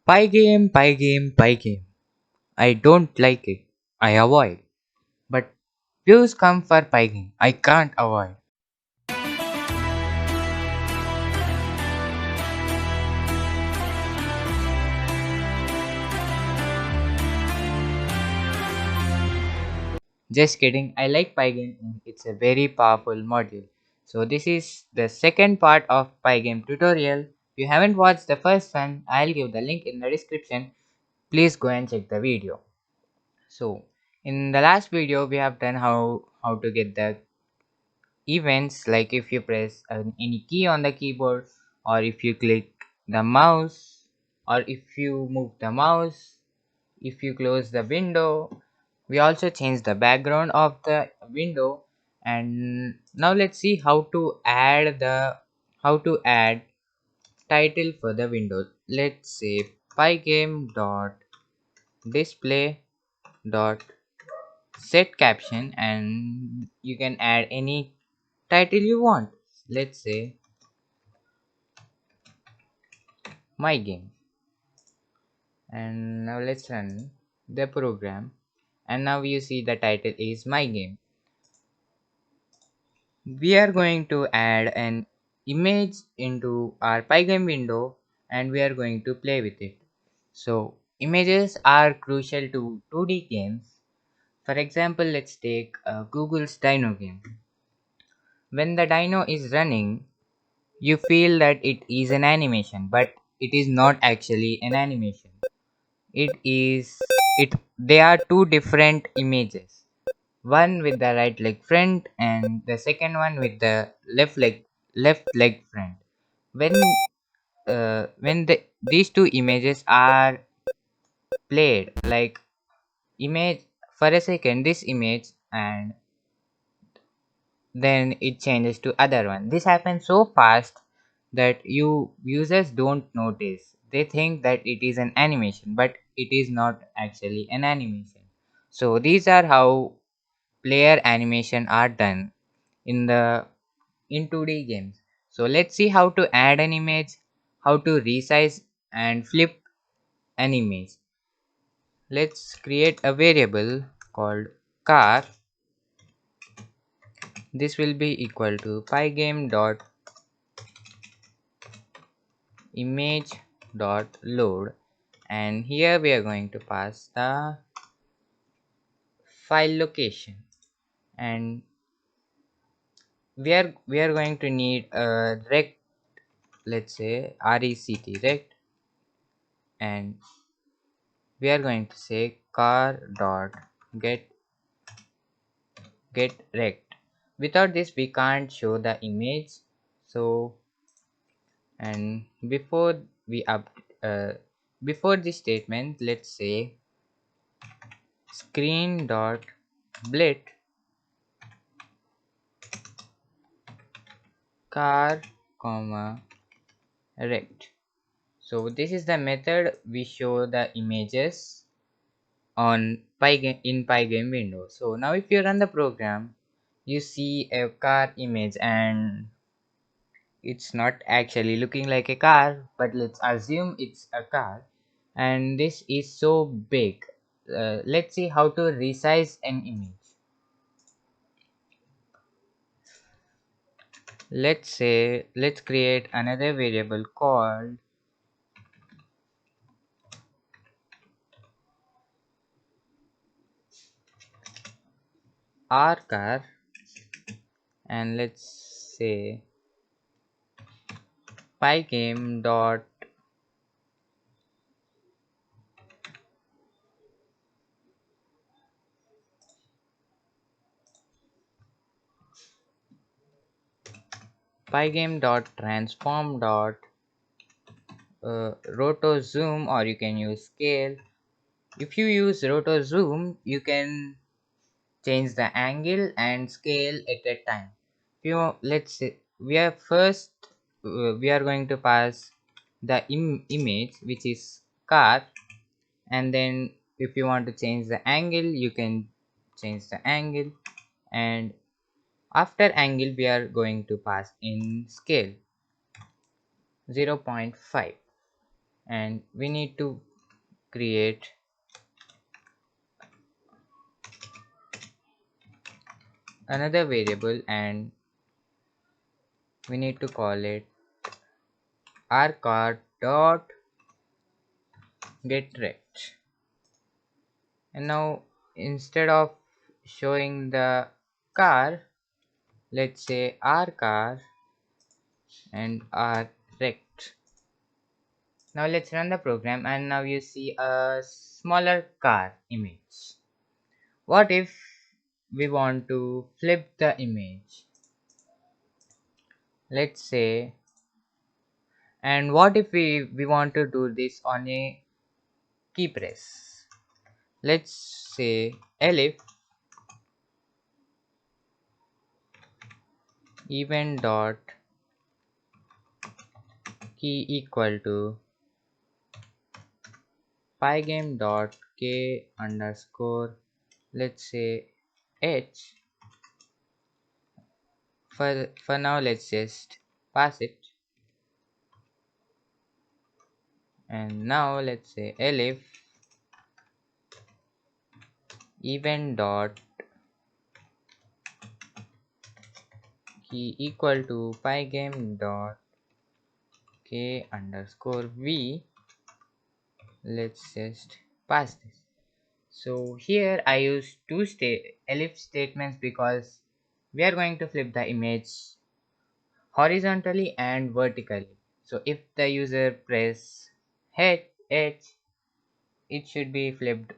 Pygame, Pygame, Pygame. I don't like it. I avoid. But views come for Pygame. I can't avoid. Just kidding. I like Pygame. It's a very powerful module. So this is the second part of Pygame tutorial. If you haven't watched the first one, I'll give the link in the description. Please go and check the video. So in the last video we have done how to get the events, like if you press any key on the keyboard, or if you click the mouse, or if you move the mouse, if you close the window. We also change the background of the window. And now let's see how to add title for the window. Let's say pygame dot display dot set caption, and you can add any title you want. Let's say my game. And now let's run the program, and now you see the title is my game. We are going to add an image into our Pygame window, and we are going to play with it. So images are crucial to 2D games. For example, let's take Google's Dino game. When the dino is running, you feel that it is an animation, but it is not actually an animation. They are two different images. One with the right leg front, and the second one with the left leg front. When these two images are played, like image for a second, this image, and then it changes to other one. This happens so fast that you users don't notice. They think that it is an animation, but it is not actually an animation. So these are how player animation are done in 2D games. So let's see how to add an image, how to resize and flip an image. Let's create a variable called car. This will be equal to pygame dot image dot load, and here we are going to pass the file location. And we are going to need a rect, let's say rect, and we are going to say car dot get rect. Without this we can't show the image. So, and before this statement, let's say screen dot blit car comma rect. So this is the method we show the images on Pygame window. So now if you run the program, you see a car image, and it's not actually looking like a car, but let's assume it's a car. And this is so big. Let's see how to resize an image. Let's create another variable called rcar, and let's say pygame dot pygame dot transform dot roto zoom, or you can use scale. If you use roto zoom, you can change the angle and scale at a time. If you, let's say we are going to pass the image, which is car, and then if you want to change the angle, you can change the angle, and after angle we are going to pass in scale 0.5. and we need to create another variable, and we need to call it rcar dot get rect. And now instead of showing the car, let's say r car and r rect. Now let's run the program, and now you see a smaller car image. What if we want to flip the image? Let's say, and what if we want to do this on a key press? Let's say elif event dot key equal to pygame dot k underscore, let's say h. For now let's just pass it, and now let's say elif event dot key equal to pygame dot k underscore v. Let's just pass this. So here I use two elif statements because we are going to flip the image horizontally and vertically. So if the user press H, it should be flipped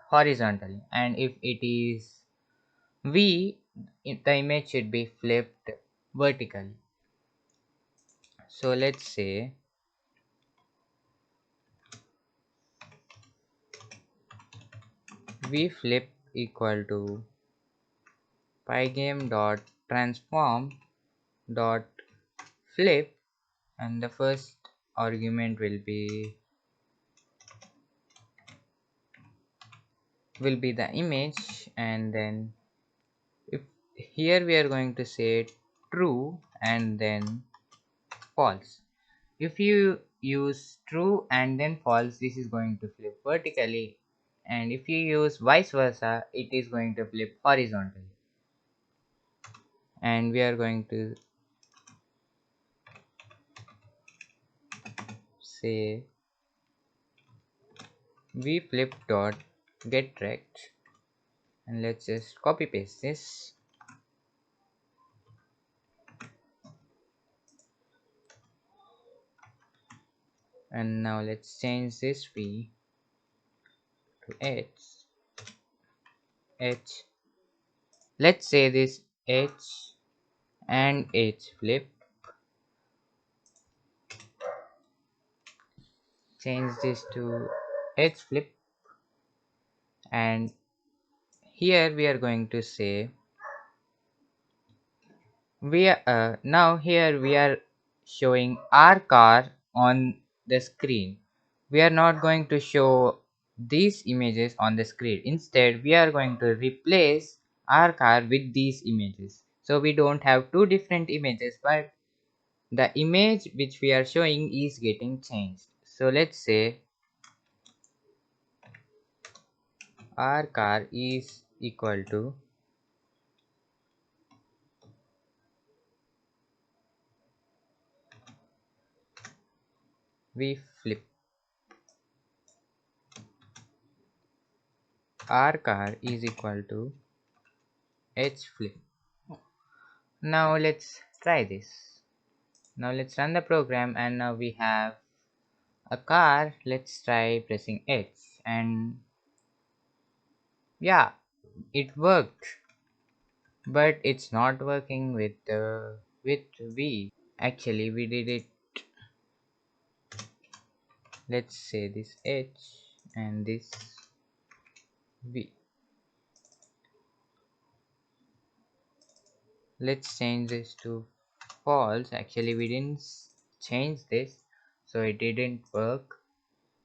horizontally, and if it is V, the image should be flipped vertically. So let's say V flip equal to pygame dot transform dot flip, and the first argument will be the image, and then if here we are going to say true and then false. If you use true and then false, this is going to flip vertically, and if you use vice versa, it is going to flip horizontally. And we are going to say v flip dot get rect, and let's just copy paste this. And now let's change this v to h. Let's say this h and h flip. Change this to h flip, and here we are going to say now here we are showing our car on the screen. We are not going to show these images on the screen. Instead we are going to replace our car with these images, so we don't have two different images, but the image which we are showing is getting changed. So let's say our car is equal to v flip our car is equal to h flip. Now let's try this. Now let's run the program, and now we have a car. Let's try pressing X, and yeah, it worked, but it's not working with V. Actually we did it. Let's say this H and this V. Let's change this to false. Actually we didn't change this, so it didn't work.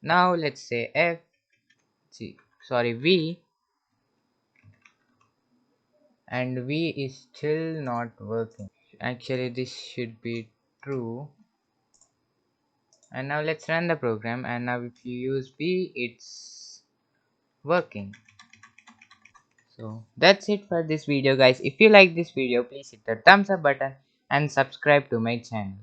Now let's say V, and V is still not working. Actually this should be true. And now let's run the program, and now if you use B, it's working. So that's it for this video guys. If you like this video, please hit the thumbs up button and subscribe to my channel.